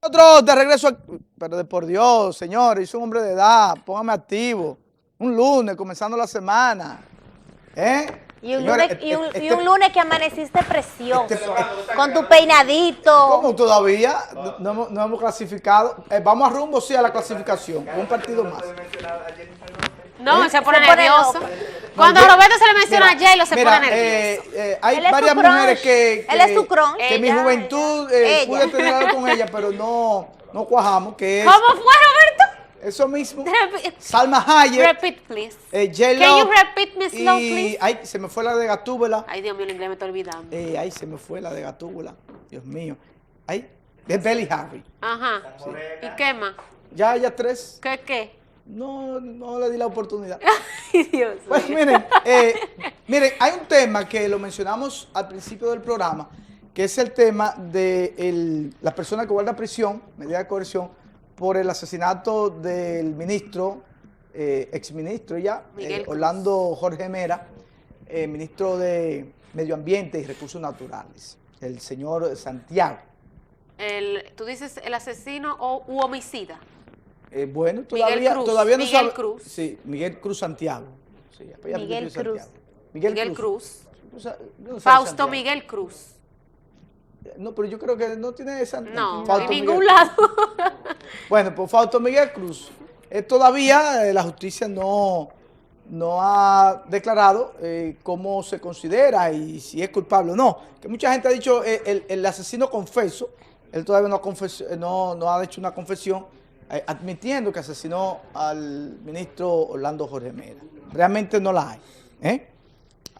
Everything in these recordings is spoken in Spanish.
Otro de regreso, pero de por Dios, señores, soy un hombre de edad, póngame activo. Un lunes, comenzando la semana. ¿Eh? Y un Señores, lunes, y un lunes que amaneciste precioso, con tu peinadito. ¿cómo todavía? No hemos clasificado. Vamos a rumbo, sí, a la clasificación, con un partido más. No, se pone Se pone nervioso. loco. Cuando No, a Roberto se le menciona mira, a J-Lo, se mira, pone nervioso. hay Él es varias tu crush. mujeres Él es tu crush. que mi Ella, juventud ella. pude tener algo con ella, pero no cuajamos, que es ¿Cómo fue, Roberto? eso mismo. Repeat, Salma Hayek, repeat, please. J-Lo. Can you repeat me slow, y please? ay, se me fue la de Gatúbela. Ay, Dios mío, el inglés me está olvidando. Ay, se me fue la de Gatúbela. Dios mío. Ay, de Belly Harry. Ajá. ¿Y qué más? Ya tres. ¿Qué? No le di la oportunidad. Ay, Dios Pues mío. miren, hay un tema que lo mencionamos al principio del programa, que es el tema de la persona que guarda prisión, medida de coerción, por el asesinato del ministro, exministro ya, Miguel Cruz. Orlando Jorge Mera, ministro de Medio Ambiente y Recursos Naturales, el señor Santiago. ¿Tú dices el asesino u homicida? Bueno, Miguel Cruz. todavía no Miguel sabe. Cruz. Sí, Miguel Cruz Santiago. Sí, apellido Miguel Cruz. Santiago. Miguel Cruz. Yo no sé Fausto Santiago. Miguel Cruz. No, pero yo creo que no tiene esa. No, Fausto en ningún Miguel. lado. Bueno, pues Fausto Miguel Cruz. Todavía la justicia no ha declarado cómo se considera y si es culpable o no. Que mucha gente ha dicho el asesino confeso. Él todavía no ha hecho una confesión admitiendo que asesinó al ministro Orlando Jorge Mera. Realmente no la hay.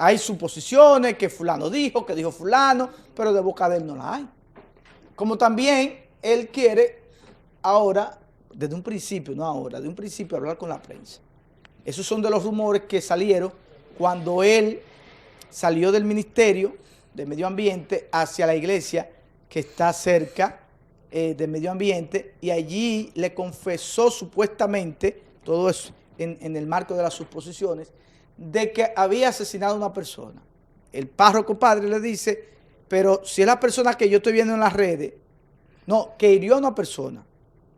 Hay suposiciones que fulano dijo, que dijo fulano, pero de boca de él no la hay. Como también él quiere ahora, desde un principio, no ahora, de un principio hablar con la prensa. Esos son de los rumores que salieron cuando él salió del Ministerio de Medio Ambiente hacia la iglesia que está cerca de Medio Ambiente y allí le confesó supuestamente, todo eso en el marco de las suposiciones, de que había asesinado a una persona. El párroco padre le dice, pero si es la persona que yo estoy viendo en las redes, no, que hirió a una persona.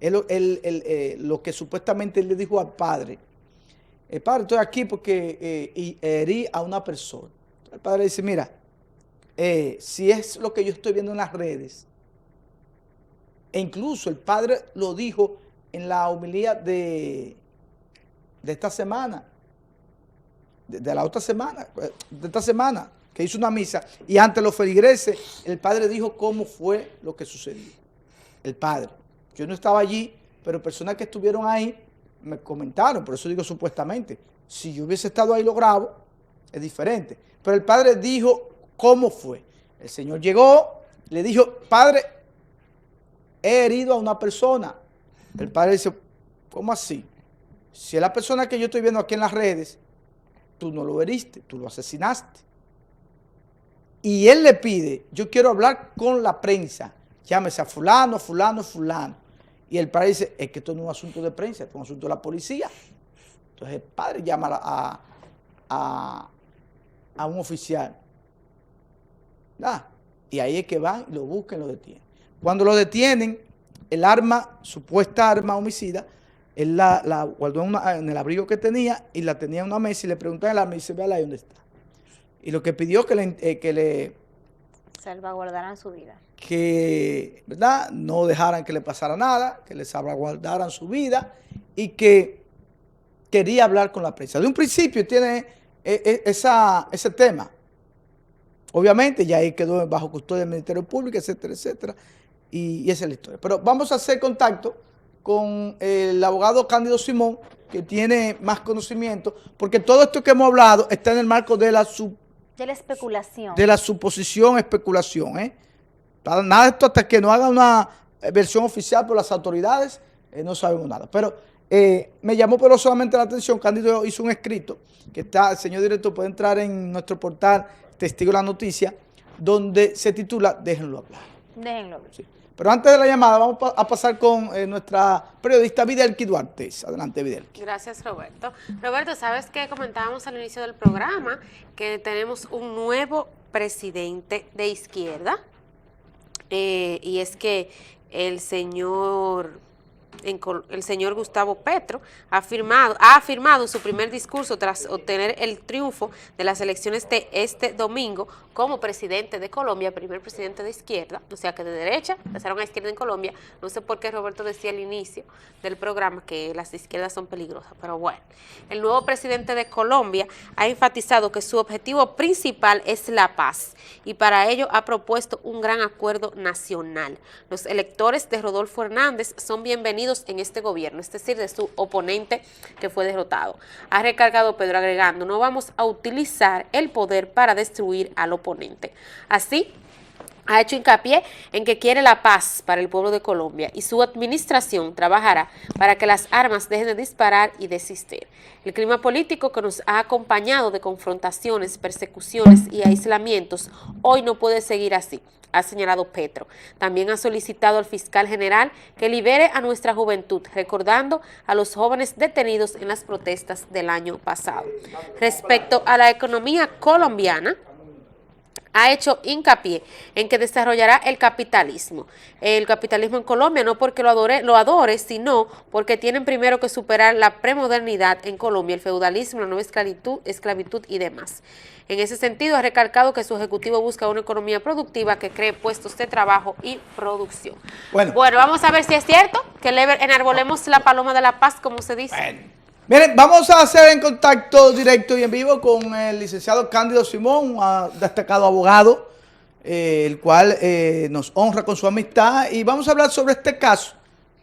Lo que supuestamente él le dijo al padre, el padre, estoy aquí porque herí a una persona. El padre le dice, mira, si es lo que yo estoy viendo en las redes, e incluso el padre lo dijo en la homilía de esta semana, de la otra semana, de esta semana, que hizo una misa, y ante los feligreses, el padre dijo cómo fue lo que sucedió. El padre. Yo no estaba allí, pero personas que estuvieron ahí me comentaron, por eso digo supuestamente. Si yo hubiese estado ahí lo grabo, es diferente. Pero el padre dijo cómo fue. El señor llegó, le dijo, padre, he herido a una persona. El padre dice, ¿cómo así? Si es la persona que yo estoy viendo aquí en las redes, tú no lo heriste, tú lo asesinaste. Y él le pide, yo quiero hablar con la prensa, llámese a fulano, fulano, fulano. Y el padre dice, es que esto no es un asunto de prensa, esto es un asunto de la policía. Entonces el padre llama a un oficial. Y ahí es que van, lo buscan y lo detienen. Cuando lo detienen, el arma, supuesta arma homicida, él la guardó en el abrigo que tenía y la tenía en una mesa y le preguntan al arma y dice, véala ahí dónde está. Y lo que pidió que le Salvaguardarán su vida. que, ¿verdad?, no dejaran que le pasara nada, que les salvaguardaran su vida y que quería hablar con la prensa. De un principio tiene ese tema. Obviamente ya ahí quedó bajo custodia del Ministerio Público, etcétera, etcétera, y esa es la historia. Pero vamos a hacer contacto con el abogado Cándido Simón, que tiene más conocimiento, porque todo esto que hemos hablado está en el marco de la especulación. De la suposición, especulación. Nada de esto hasta que no haga una versión oficial por las autoridades, no sabemos nada. Pero me llamó poderosamente la atención, Cándido hizo un escrito, que está, el señor director puede entrar en nuestro portal Testigo de la Noticia, donde se titula Déjenlo hablar. Déjenlo hablar. Sí. Pero antes de la llamada, vamos a pasar con nuestra periodista Videlki Duarte. Adelante, Videlki. Gracias, Roberto. Roberto, ¿sabes qué? Comentábamos al inicio del programa que tenemos un nuevo presidente de izquierda. Y es que el señor Gustavo Petro ha afirmado en su primer discurso tras obtener el triunfo de las elecciones de este domingo como presidente de Colombia, primer presidente de izquierda, o sea que de derecha pasaron a izquierda en Colombia. No sé por qué Roberto decía al inicio del programa que las izquierdas son peligrosas, pero bueno. El nuevo presidente de Colombia ha enfatizado que su objetivo principal es la paz y para ello ha propuesto un gran acuerdo nacional. Los electores de Rodolfo Hernández son bienvenidos en este gobierno, es decir, de su oponente que fue derrotado. Ha recargado Pedro agregando: no vamos a utilizar el poder para destruir al oponente. Así, ha hecho hincapié en que quiere la paz para el pueblo de Colombia y su administración trabajará para que las armas dejen de disparar y desistir. El clima político que nos ha acompañado de confrontaciones, persecuciones y aislamientos hoy no puede seguir así, ha señalado Petro. También ha solicitado al fiscal general que libere a nuestra juventud, recordando a los jóvenes detenidos en las protestas del año pasado. Respecto a la economía colombiana, ha hecho hincapié en que desarrollará el capitalismo en Colombia, no porque lo adore, sino porque tienen primero que superar la premodernidad en Colombia, el feudalismo, la nueva esclavitud y demás. En ese sentido, ha recalcado que su ejecutivo busca una economía productiva que cree puestos de trabajo y producción. Bueno, vamos a ver si es cierto que enarbolemos la paloma de la paz, como se dice. Bueno. Miren, vamos a hacer en contacto directo y en vivo con el licenciado Cándido Simón, un destacado abogado, el cual nos honra con su amistad, y vamos a hablar sobre este caso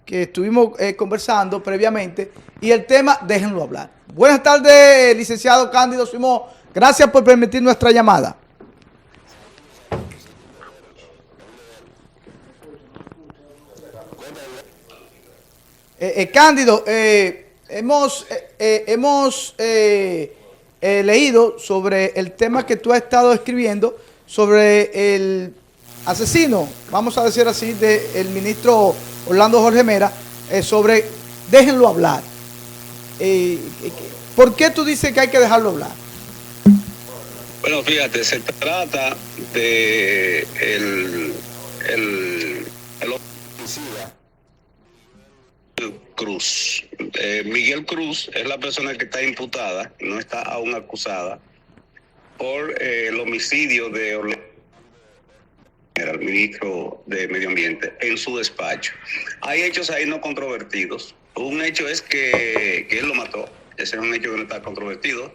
que estuvimos conversando previamente y el tema, déjenlo hablar. Buenas tardes, licenciado Cándido Simón, gracias por permitir nuestra llamada. Cándido, hemos leído sobre el tema que tú has estado escribiendo sobre el asesino, vamos a decir así, del ministro Orlando Jorge Mera, sobre déjenlo hablar. ¿Por qué tú dices que hay que dejarlo hablar? Bueno, fíjate, se trata de el homicida Cruz. Miguel Cruz es la persona que está imputada, no está aún acusada, por el homicidio de Orlando, el ministro de Medio Ambiente, en su despacho. Hay hechos ahí no controvertidos. Un hecho es que él lo mató. Ese es un hecho que no está controvertido.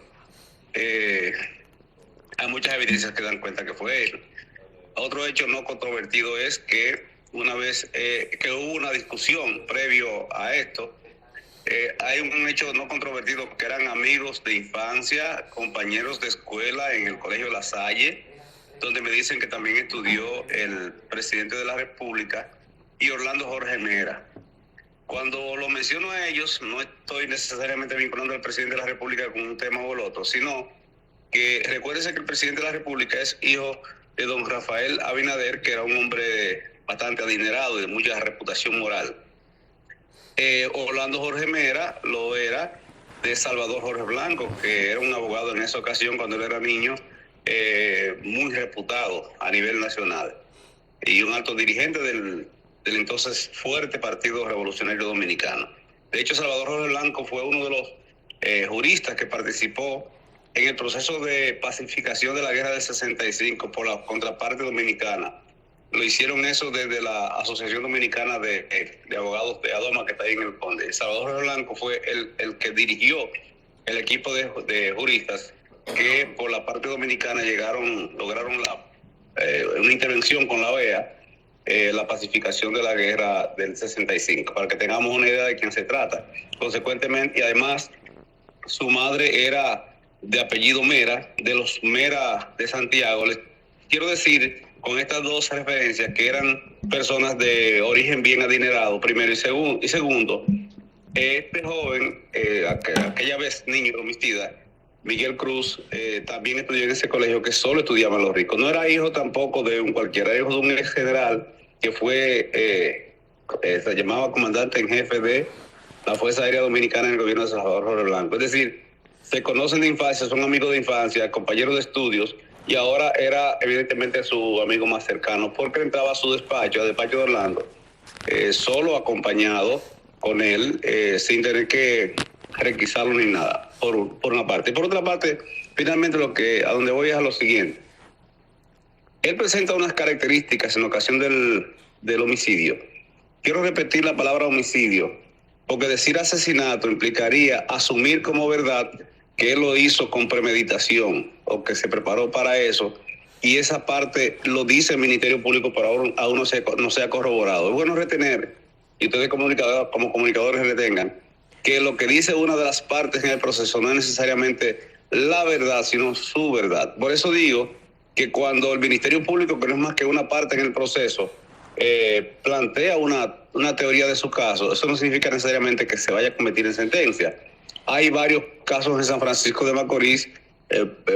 Hay muchas evidencias que dan cuenta que fue él. Otro hecho no controvertido es que una vez que hubo una discusión previo a esto, hay un hecho no controvertido que eran amigos de infancia, compañeros de escuela en el Colegio La Salle, donde me dicen que también estudió el presidente de la República y Orlando Jorge Mera. Cuando lo menciono a ellos, no estoy necesariamente vinculando al presidente de la República con un tema o el otro, sino que recuérdense que el presidente de la República es hijo de don Rafael Abinader, que era un hombre bastante adinerado y de mucha reputación moral. Orlando Jorge Mera lo era de Salvador Jorge Blanco, que era un abogado en esa ocasión cuando él era niño, muy reputado a nivel nacional y un alto dirigente del entonces fuerte Partido Revolucionario Dominicano. De hecho, Salvador Jorge Blanco fue uno de los juristas que participó en el proceso de pacificación de la guerra del 65 por la contraparte dominicana. Lo hicieron eso desde la Asociación Dominicana de Abogados de Adoma, que está ahí en el Conde. Salvador Jorge Blanco fue el que dirigió el equipo de juristas que por la parte dominicana lograron una intervención con la OEA, la pacificación de la guerra del 65, para que tengamos una idea de quién se trata. Consecuentemente, y además, su madre era de apellido Mera, de los Mera de Santiago. Les quiero decir con estas dos referencias que eran personas de origen bien adinerado, primero, y segundo, este joven, aquella vez niño homicida, Miguel Cruz, también estudió en ese colegio que solo estudiaban los ricos. No era hijo tampoco de un cualquiera, era hijo de un ex general que fue, se llamaba comandante en jefe de la Fuerza Aérea Dominicana en el gobierno de Salvador Jorge Blanco. Es decir, se conocen de infancia, son amigos de infancia, compañeros de estudios, y ahora era evidentemente su amigo más cercano, porque entraba a su despacho, al despacho de Orlando, solo acompañado con él, sin tener que requisarlo ni nada, por una parte. Y por otra parte, finalmente a donde voy es a lo siguiente. Él presenta unas características en ocasión del homicidio. Quiero repetir la palabra homicidio, porque decir asesinato implicaría asumir como verdad que él lo hizo con premeditación o que se preparó para eso, y esa parte lo dice el Ministerio Público, pero aún no se ha corroborado. Es bueno retener, y ustedes como comunicadores retengan, que lo que dice una de las partes en el proceso no es necesariamente la verdad, sino su verdad. Por eso digo que cuando el Ministerio Público, que no es más que una parte en el proceso, plantea una teoría de su caso, eso no significa necesariamente que se vaya a convertir en sentencia. Hay varios casos en San Francisco de Macorís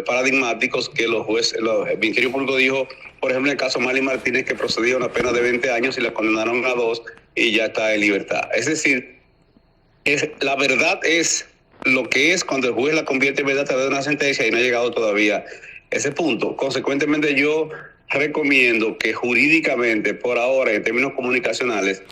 paradigmáticos que el Ministerio Público dijo, por ejemplo, en el caso Marley Martínez, que procedía a una pena de 20 años y la condenaron a 2 y ya está en libertad. Es decir, la verdad es lo que es cuando el juez la convierte en verdad a través de una sentencia y no ha llegado todavía ese punto. Consecuentemente, yo recomiendo que jurídicamente, por ahora, en términos comunicacionales,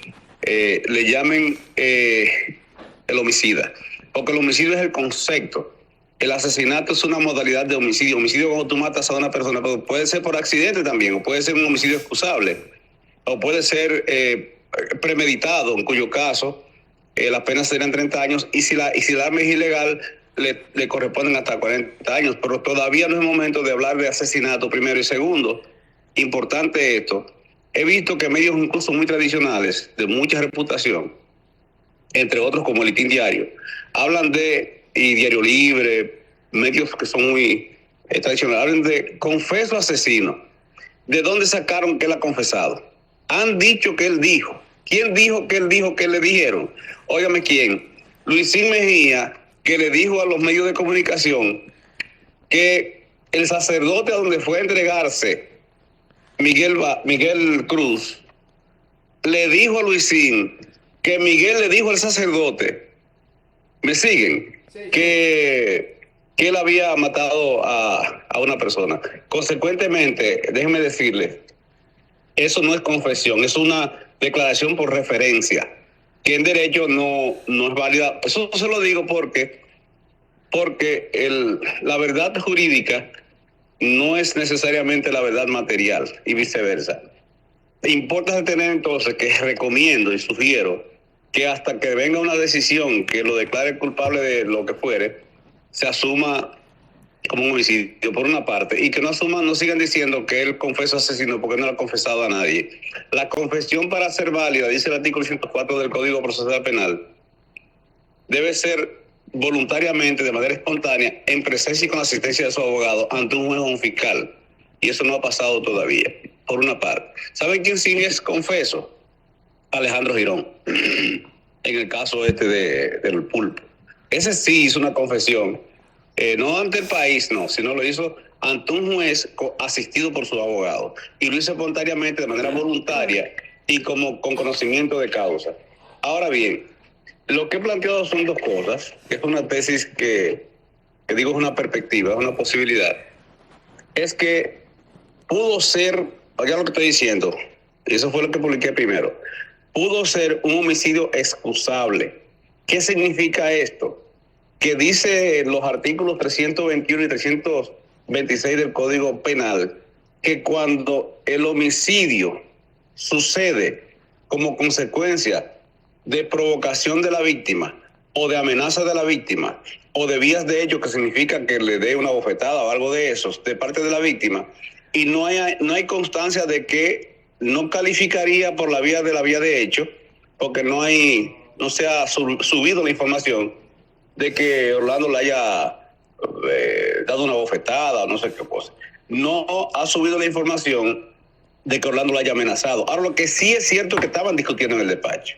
le llamen el homicida, porque el homicidio es el concepto. El asesinato es una modalidad de homicidio. Homicidio cuando tú matas a una persona, pero puede ser por accidente también, o puede ser un homicidio excusable, o puede ser premeditado, en cuyo caso las penas serían 30 años, y si el arma es ilegal, le corresponden hasta 40 años, pero todavía no es momento de hablar de asesinato primero. Y segundo, importante esto, he visto que medios incluso muy tradicionales, de mucha reputación, entre otros como el Listín Diario, hablan y Diario Libre, medios que son muy tradicionales, hablan de confeso asesino. ¿De dónde sacaron que él ha confesado? Han dicho que él dijo. ¿Quién dijo que él dijo que le dijeron? Óigame, ¿quién? Luisín Mejía, que le dijo a los medios de comunicación que el sacerdote a donde fue a entregarse Miguel Cruz le dijo a Luisín que Miguel le dijo al sacerdote, ¿me siguen? Sí. Que él había matado a una persona. Consecuentemente, déjenme decirles, eso no es confesión, es una declaración por referencia, que en derecho no es válida. Eso se lo digo porque la verdad jurídica no es necesariamente la verdad material y viceversa. Importa tener entonces que recomiendo y sugiero que hasta que venga una decisión que lo declare culpable de lo que fuere, se asuma como un homicidio por una parte, y que no sigan diciendo que él confesó asesino porque no lo ha confesado a nadie. La confesión, para ser válida, dice el artículo 104 del Código Procesal Penal, debe ser voluntariamente, de manera espontánea, en presencia y con asistencia de su abogado ante un juez o un fiscal, y eso no ha pasado todavía, por una parte. ¿Saben quién sí es confeso? Alejandro Girón, en el caso del pulpo. Ese sí hizo una confesión, no ante el país, no, sino lo hizo ante un juez asistido por su abogado, y lo hizo espontáneamente, de manera voluntaria y con conocimiento de causa. Ahora bien, lo que he planteado son dos cosas, que es una tesis que digo es una perspectiva, es una posibilidad. Es que pudo ser, oiga lo que estoy diciendo, y eso fue lo que publiqué primero, pudo ser un homicidio excusable. ¿Qué significa esto? Que dice los artículos 321 y 326 del Código Penal que cuando el homicidio sucede como consecuencia de provocación de la víctima o de amenaza de la víctima o de vías de hecho, que significa que le dé una bofetada o algo de esos de parte de la víctima, y no hay constancia de que no calificaría por la vía de hecho, porque no se ha subido la información de que Orlando le haya dado una bofetada o no sé qué cosa. No ha subido la información de que Orlando lo haya amenazado. Ahora, lo que sí es cierto es que estaban discutiendo en el despacho.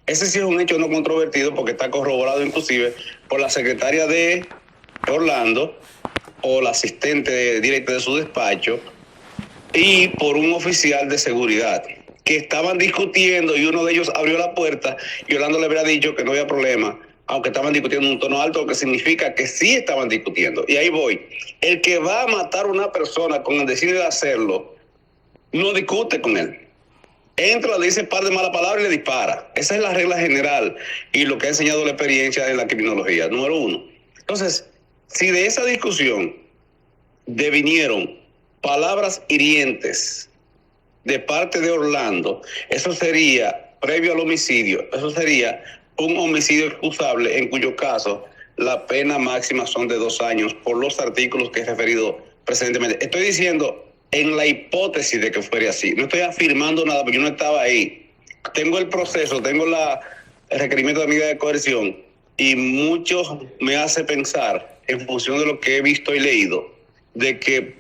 Ese sí es un hecho no controvertido, porque está corroborado inclusive por la secretaria de Orlando o la asistente directa de su despacho y por un oficial de seguridad, que estaban discutiendo, y uno de ellos abrió la puerta y Orlando le habría dicho que no había problema, aunque estaban discutiendo en un tono alto, lo que significa que sí estaban discutiendo. Y ahí voy. El que va a matar a una persona con el designio de hacerlo, no discute con él. entra, le dice par de malas palabras y le dispara. Esa es la regla general y lo que ha enseñado la experiencia en la criminología, número uno. Entonces, si de esa discusión devinieron palabras hirientes de parte de Orlando, eso sería, previo al homicidio, eso sería un homicidio excusable, en cuyo caso la pena máxima son de 2 años por los artículos que he referido precedentemente. Estoy diciendo en la hipótesis de que fuera así. No estoy afirmando nada porque yo no estaba ahí. Tengo el proceso, tengo el requerimiento de medida de coerción y mucho me hace pensar, en función de lo que he visto y leído, de que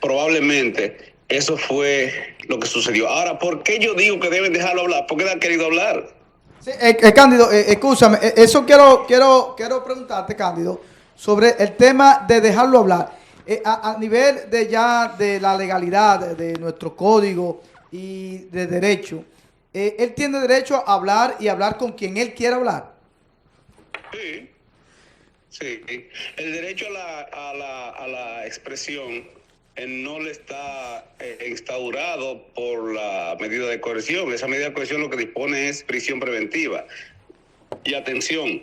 probablemente eso fue lo que sucedió. Ahora, ¿por qué yo digo que deben dejarlo hablar? ¿Por qué no han querido hablar? Sí, Cándido, escúchame, eso quiero preguntarte, Cándido, sobre el tema de dejarlo hablar. A nivel de la legalidad de nuestro código y de derecho, él tiene derecho a hablar y hablar con quien él quiera hablar. Sí, sí. El derecho a la expresión no le está instaurado por la medida de coerción. Esa medida de coerción lo que dispone es prisión preventiva. Y atención,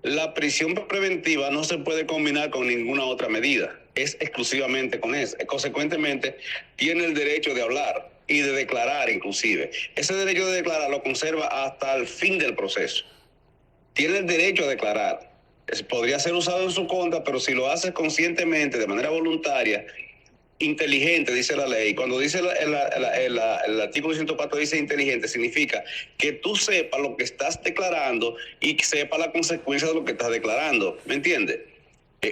la prisión preventiva no se puede combinar con ninguna otra medida. Es exclusivamente con esa. Consecuentemente, tiene el derecho de hablar y de declarar inclusive. Ese derecho de declarar lo conserva hasta el fin del proceso. Tiene el derecho a declarar. Podría ser usado en su contra, pero si lo hace conscientemente, de manera voluntaria, inteligente, dice la ley. Cuando dice el artículo 104 dice inteligente, significa que tú sepas lo que estás declarando y que sepas la consecuencia de lo que estás declarando. ¿Me entiendes?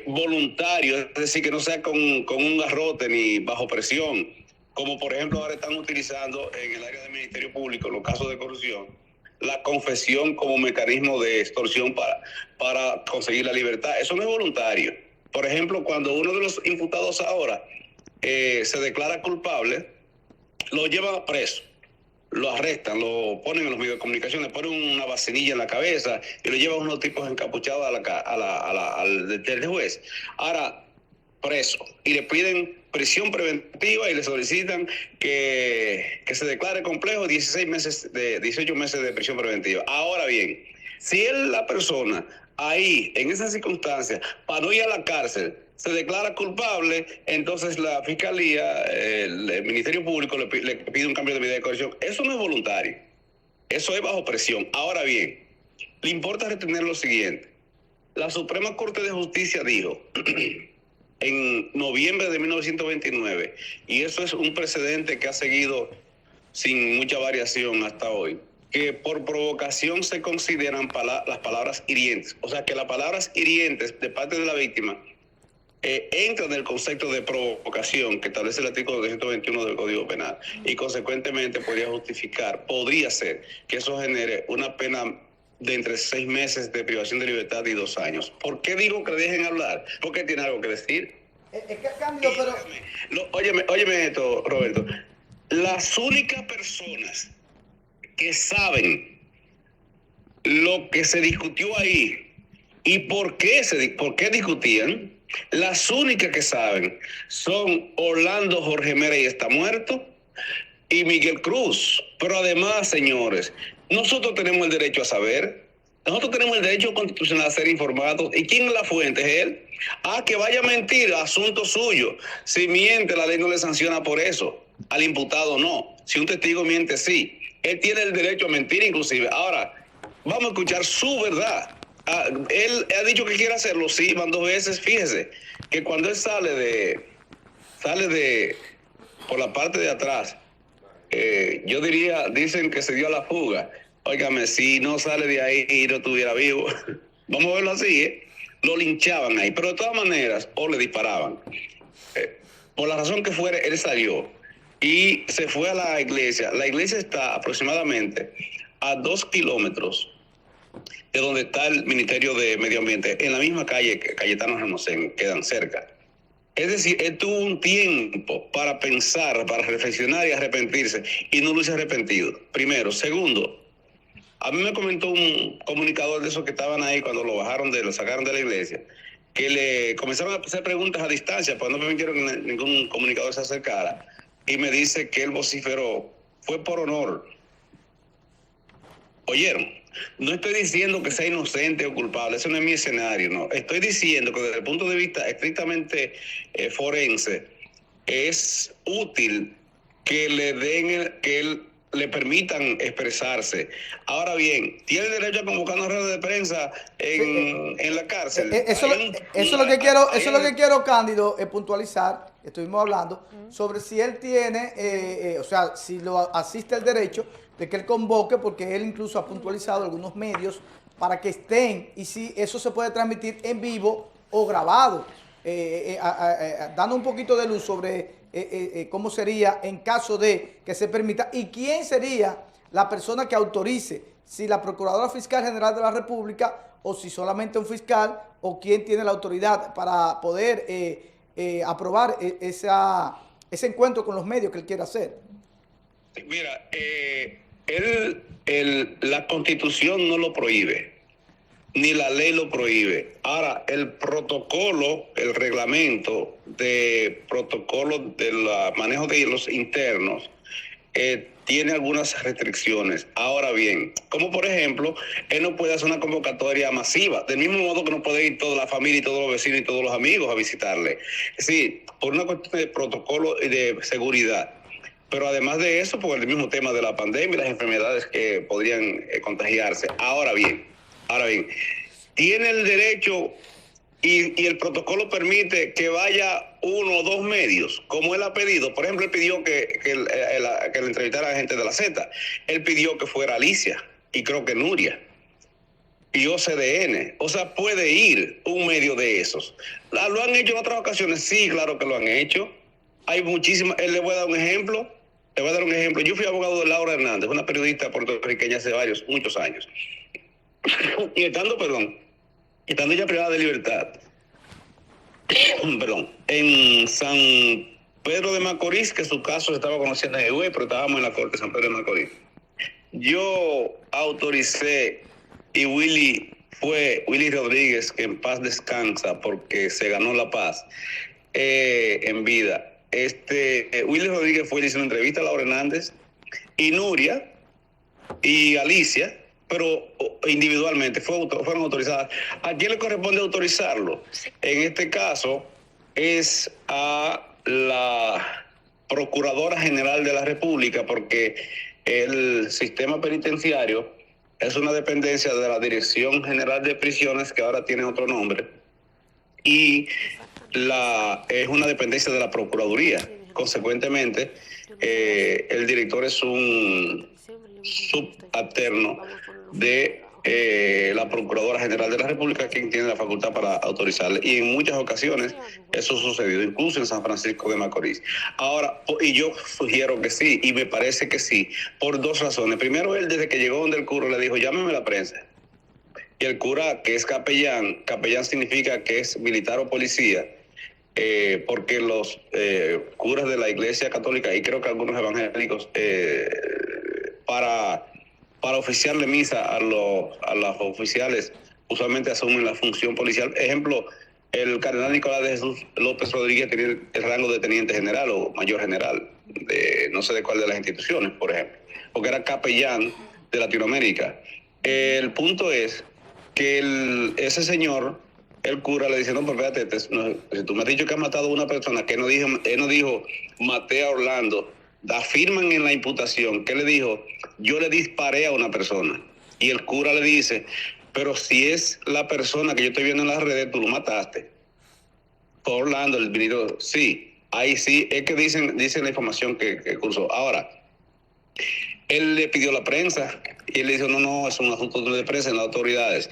Voluntario, es decir, que no sea con un garrote ni bajo presión, como por ejemplo ahora están utilizando en el área del Ministerio Público, en los casos de corrupción, la confesión como mecanismo de extorsión para conseguir la libertad. Eso no es voluntario. Por ejemplo, cuando uno de los imputados ahora se declara culpable, lo llevan a preso, lo arrestan, lo ponen en los medios de comunicación, le ponen una vacinilla en la cabeza y lo llevan unos tipos encapuchados del juez. Ahora, preso. Y le piden prisión preventiva y le solicitan que se declare complejo 18 meses de prisión preventiva. Ahora bien, si la persona ahí, en esas circunstancias, para no ir a la cárcel, se declara culpable, entonces la Fiscalía, el Ministerio Público le pide un cambio de medida de coerción. Eso no es voluntario, eso es bajo presión. Ahora bien, le importa retener lo siguiente. La Suprema Corte de Justicia dijo en noviembre de 1929, y eso es un precedente que ha seguido sin mucha variación hasta hoy, que por provocación se consideran las palabras hirientes. O sea, que las palabras hirientes de parte de la víctima entra en el concepto de provocación que establece el artículo 221 del Código Penal y consecuentemente podría ser que eso genere una pena de entre 6 meses de privación de libertad y 2 años. ¿Por qué digo que dejen hablar? Porque tiene algo que decir. Es que cambio, pero... Óyeme esto, Roberto. Las únicas personas que saben lo que se discutió ahí y por qué discutían, las únicas que saben son Orlando Jorge Mera, y está muerto, y Miguel Cruz. Pero además, señores, nosotros tenemos el derecho a saber, nosotros tenemos el derecho constitucional a ser informados. ¿Y quién es la fuente? Es él. Que vaya a mentir, asunto suyo. Si miente, la ley no le sanciona por eso. Al imputado no. Si un testigo miente, sí. Él tiene el derecho a mentir inclusive. Ahora, vamos a escuchar su verdad. Él ha dicho que quiere hacerlo, sí, van 2 veces. Fíjese que cuando él sale por la parte de atrás, yo diría, dicen que se dio a la fuga. Óigame, si no sale de ahí y no estuviera vivo, vamos a verlo así, lo linchaban ahí, pero de todas maneras, o le disparaban. Por la razón que fuere, él salió y se fue a la iglesia. La iglesia está aproximadamente a 2 kilómetros de donde está el Ministerio de Medio Ambiente, en la misma calle que Cayetano Hermosén, quedan cerca. Es decir, él tuvo un tiempo para pensar, para reflexionar y arrepentirse, y no lo hizo arrepentido. Primero. Segundo, a mí me comentó un comunicador de esos que estaban ahí cuando lo sacaron de la iglesia, que le comenzaron a hacer preguntas a distancia, pues no permitieron que ningún comunicador se acercara, y me dice que él vociferó, fue por honor, ¿Oyeron? No estoy diciendo que sea inocente o culpable, ese no es mi escenario, no. Estoy diciendo que desde el punto de vista estrictamente forense, es útil que le den, le permitan expresarse. Ahora bien, ¿tiene derecho a convocar una rueda de prensa en la cárcel? Eso es lo que quiero, Cándido, puntualizar. Estuvimos hablando sobre si él tiene, o sea, si lo asiste el derecho de que él convoque, porque él incluso ha puntualizado algunos medios para que estén, y si eso se puede transmitir en vivo o grabado, dando un poquito de luz sobre cómo sería en caso de que se permita y quién sería la persona que autorice, si la Procuradora Fiscal General de la República o si solamente un fiscal, o quién tiene la autoridad para poder aprobar ese encuentro con los medios que él quiera hacer. Mira, la Constitución no lo prohíbe, ni la ley lo prohíbe. Ahora, el protocolo, el reglamento de protocolo del manejo de los internos tiene algunas restricciones. Ahora bien, como por ejemplo, él no puede hacer una convocatoria masiva, del mismo modo que no puede ir toda la familia y todos los vecinos y todos los amigos a visitarle. Es decir, por una cuestión de protocolo y de seguridad. Pero además de eso, por el mismo tema de la pandemia y las enfermedades que podrían contagiarse. Ahora bien, tiene el derecho y el protocolo permite que vaya uno o dos medios, como él ha pedido. Por ejemplo, él pidió que le entrevistara a gente de la Z. Él pidió que fuera Alicia y creo que Nuria y OCDN. O sea, puede ir un medio de esos. ¿Lo han hecho en otras ocasiones? Sí, claro que lo han hecho. Hay muchísimas. Le voy a dar un ejemplo. Yo fui abogado de Laura Hernández, una periodista puertorriqueña hace muchos años. Y estando ella privada de libertad, en San Pedro de Macorís, que su caso se estaba conociendo en el pero estábamos en la corte de San Pedro de Macorís. Yo autoricé, y Willy Rodríguez, que en paz descansa porque se ganó la paz en vida. Willy Rodríguez fue y le hizo una entrevista a Laura Hernández y Nuria y Alicia, pero individualmente fueron autorizadas. ¿A quién le corresponde autorizarlo? En este caso es a la Procuradora General de la República, porque el sistema penitenciario es una dependencia de la Dirección General de Prisiones, que ahora tiene otro nombre, y es una dependencia de la Procuraduría. Consecuentemente, el director es un subalterno de la Procuradora General de la República, quien tiene la facultad para autorizarle. Y en muchas ocasiones eso ha sucedido, incluso en San Francisco de Macorís. Ahora, y yo sugiero que sí, y me parece que sí, por dos razones. Primero, él desde que llegó donde el cura le dijo, llámeme a la prensa. Y el cura, que es capellán significa que es militar o policía, porque los curas de la Iglesia Católica, y creo que algunos evangélicos, para oficiarle misa a los oficiales, usualmente asumen la función policial. Ejemplo, el cardenal Nicolás de Jesús López Rodríguez tenía el rango de teniente general o mayor general, no sé de cuál de las instituciones, por ejemplo, porque era capellán de Latinoamérica. El punto es que ese señor, el cura, le dice, no, pero espérate, si tú me has dicho que has matado a una persona, que él no dijo, maté a Orlando, afirman en la imputación que le dijo, yo le disparé a una persona. Y el cura le dice, pero si es la persona que yo estoy viendo en las redes, tú lo mataste. Fue Orlando, el ministro, sí, ahí sí, es que dicen la información que cursó. Ahora, él le pidió a la prensa y él le dijo, no, es un asunto de prensa en las autoridades.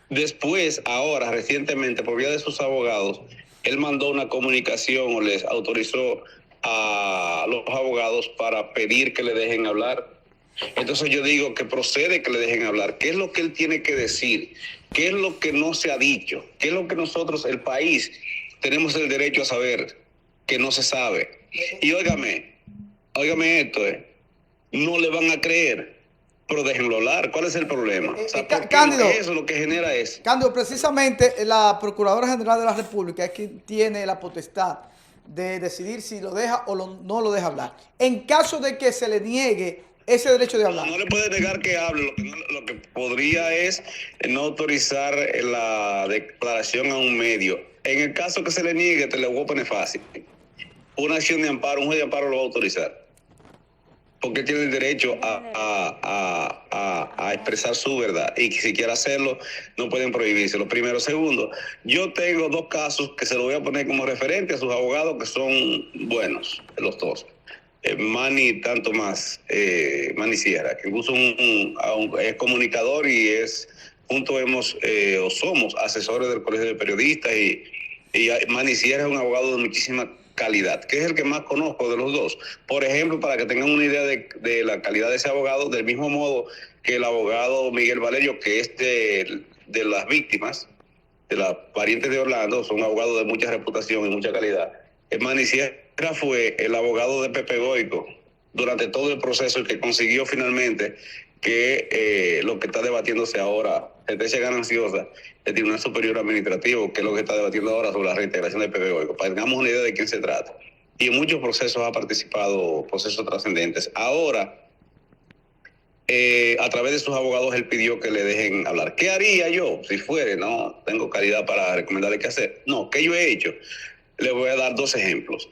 Después, ahora, recientemente, por vía de sus abogados, él mandó una comunicación o les autorizó a los abogados para pedir que le dejen hablar. Entonces yo digo que procede que le dejen hablar. ¿Qué es lo que él tiene que decir? ¿Qué es lo que no se ha dicho? ¿Qué es lo que nosotros, el país, tenemos el derecho a saber que no se sabe? Y óigame esto, no le van a creer, pero déjenlo hablar. ¿Cuál es el problema? O sea, Cándido, eso lo que genera es... Cándido, precisamente la Procuradora General de la República es quien tiene la potestad de decidir si lo deja o no lo deja hablar. En caso de que se le niegue ese derecho de hablar. No le puede negar que hable, lo que no podría es no autorizar la declaración a un medio. En el caso que se le niegue, te lo voy a poner fácil. Una acción de amparo, un juez de amparo lo va a autorizar. Porque tiene el derecho a expresar su verdad. Y si quiere hacerlo, no pueden prohibírselo. Primero. Segundo, yo tengo 2 casos que se los voy a poner como referente a sus abogados, que son buenos, los dos. Manny, tanto más, Manny Sierra, que incluso es comunicador y juntos somos asesores del Colegio de Periodistas, y Manny Sierra es un abogado de muchísima calidad, que es el que más conozco de los dos. Por ejemplo, para que tengan una idea de la calidad de ese abogado, del mismo modo que el abogado Miguel Valerio, que es de las víctimas, de las parientes de Orlando, son abogados de mucha reputación y mucha calidad. Manny Sierra fue el abogado de Pepe Goico durante todo el proceso, el que consiguió finalmente que lo que está debatiéndose ahora, sentencia gananciosa del Tribunal Superior Administrativo, que es lo que está debatiendo ahora sobre la reintegración de Pepe Goico, para que tengamos una idea de quién se trata. Y en muchos procesos ha participado, procesos trascendentes. Ahora, a través de sus abogados, él pidió que le dejen hablar. ¿Qué haría yo si fuere? No tengo calidad para recomendarle qué hacer. No, ¿qué yo he hecho? Le voy a dar 2 ejemplos.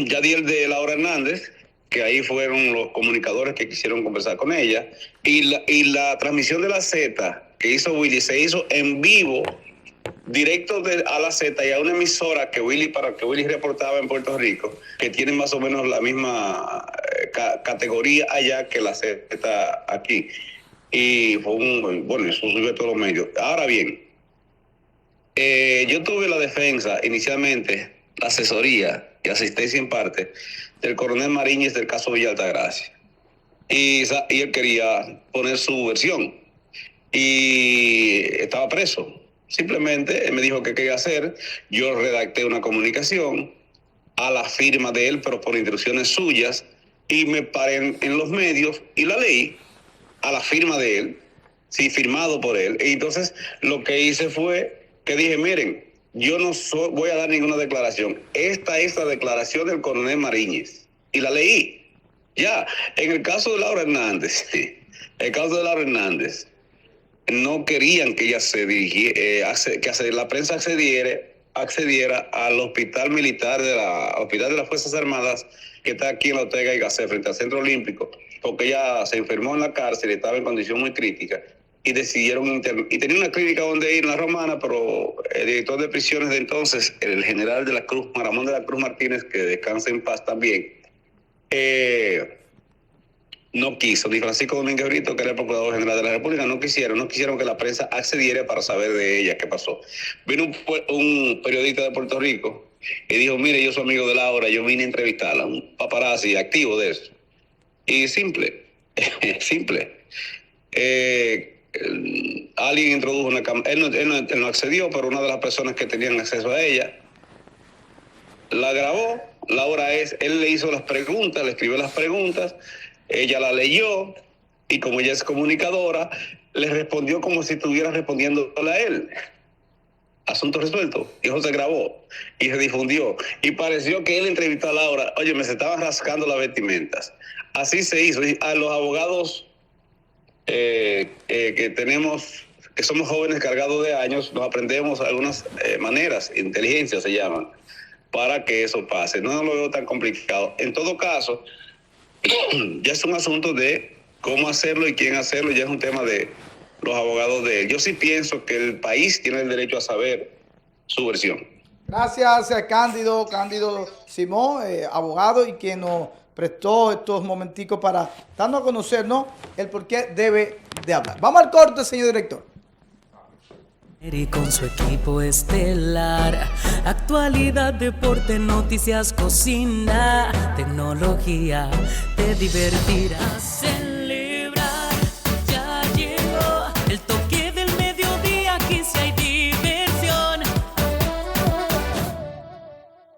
Ya di el de Laura Hernández, que ahí fueron los comunicadores que quisieron conversar con ella, y la transmisión de la Z que hizo Willy se hizo en vivo, directo a la Z y a una emisora que Willy reportaba en Puerto Rico, que tiene más o menos la misma categoría allá que la Z aquí. Y fue eso subió a todos los medios. Ahora bien, yo tuve la defensa inicialmente, la asesoría y asistencia en parte del coronel Mariñez del caso Villa Altagracia. Y él quería poner su versión. Y estaba preso. Simplemente él me dijo qué quería hacer. Yo redacté una comunicación a la firma de él, pero por instrucciones suyas, y me paré en los medios y la leí a la firma de él, sí, firmado por él. Y entonces lo que hice fue que dije, miren, yo no voy a dar ninguna declaración. Esta es la declaración del coronel Mariñez. Y la leí. Ya, en el caso de Laura Hernández, no querían que ella que la prensa accediera al hospital militar hospital de las Fuerzas Armadas, que está aquí en la Ortega y Gasset, frente al Centro Olímpico, porque ella se enfermó en la cárcel y estaba en condición muy crítica, y decidieron y tenía una clínica donde ir en la Romana, pero el director de prisiones de entonces, el general de la Cruz, Ramón de la Cruz Martínez, que descansa en paz también, no quiso, ni Francisco Domínguez Brito, que era el Procurador General de la República, no quisieron que la prensa accediera para saber de ella qué pasó. Vino un periodista de Puerto Rico y dijo, mire, yo soy amigo de Laura, yo vine a entrevistarla, un paparazzi activo de eso. Y simple. Alguien introdujo una cámara, él no accedió, pero una de las personas que tenían acceso a ella la grabó. Él le hizo las preguntas, le escribió las preguntas, ella la leyó, y como ella es comunicadora, le respondió como si estuviera respondiéndole a él. Asunto resuelto. Y eso se grabó y se difundió. Y pareció que él entrevistó a Laura. Oye, me se estaban rascando las vestimentas. Así se hizo. Y a los abogados que tenemos, que somos jóvenes cargados de años, nos aprendemos algunas maneras, inteligencia se llaman, para que eso pase. No lo veo tan complicado. En todo caso, ya es un asunto de cómo hacerlo y quién hacerlo, ya es un tema de los abogados de él. Yo sí pienso que el país tiene el derecho a saber su versión. Gracias a Cándido Simón, abogado, y quien nos prestó estos momenticos para darnos a conocer, ¿no?, el por qué debe de hablar. Vamos al corte, señor director. Y con su equipo estelar, actualidad, deporte, noticias, cocina, tecnología, te divertirás.